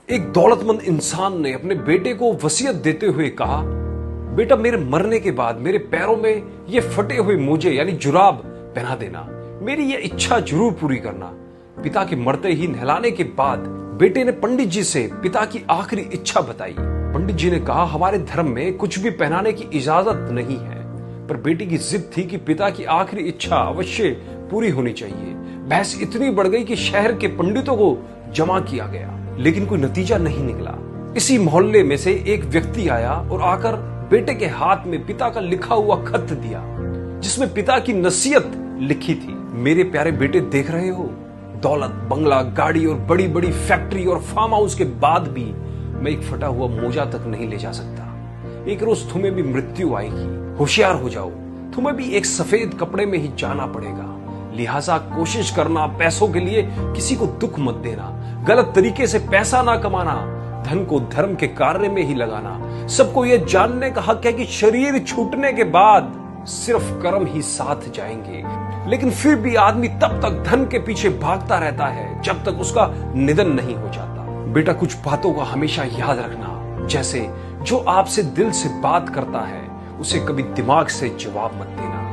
एक दौलतमंद इंसान ने अपने बेटे को वसीयत देते हुए कहा, बेटा मेरे मरने के बाद मेरे पैरों में ये फटे हुए मोजे यानी जुराब पहना देना, मेरी ये इच्छा जरूर पूरी करना। पिता के मरते ही नहलाने के बाद बेटे ने पंडित जी से पिता की आखिरी इच्छा बताई। पंडित जी ने कहा, हमारे धर्म में कुछ भी पहनाने की इजाजत नहीं है, पर बेटी की जिद थी कि पिता की आखिरी इच्छा अवश्य पूरी होनी चाहिए। बहस इतनी बढ़ गई कि शहर के पंडितों को जमा किया गया, लेकिन कोई नतीजा नहीं निकला। इसी मोहल्ले में से एक व्यक्ति आया और आकर बेटे के हाथ में पिता का लिखा हुआ खत दिया, जिसमें पिता की नसीहत लिखी थी। मेरे प्यारे बेटे, देख रहे हो, दौलत, बंगला, गाड़ी और बड़ी बड़ी फैक्ट्री और फार्म हाउस के बाद भी मैं एक फटा हुआ मोजा तक नहीं ले जा सकता। एक रोज तुम्हें भी मृत्यु आएगी, होशियार हो जाओ, तुम्हें भी एक सफेद कपड़े में ही जाना पड़ेगा। लिहाजा कोशिश करना, पैसों के लिए किसी को दुख मत देना, गलत तरीके से पैसा ना कमाना, धन को धर्म के कार्य में ही लगाना। सबको यह जानने का हक है कि शरीर छूटने के बाद सिर्फ कर्म ही साथ जाएंगे, लेकिन फिर भी आदमी तब तक धन के पीछे भागता रहता है जब तक उसका निधन नहीं हो जाता। बेटा, कुछ बातों का हमेशा याद रखना, जैसे जो आपसे दिल से बात करता है उसे कभी दिमाग से जवाब मत देना।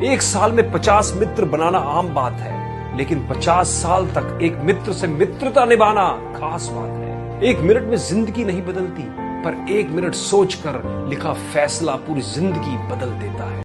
एक साल में 50 मित्र बनाना आम बात है, लेकिन 50 साल तक एक मित्र से मित्रता निभाना खास बात है। एक मिनट में जिंदगी नहीं बदलती, पर एक मिनट सोचकर लिखा फैसला पूरी जिंदगी बदल देता है।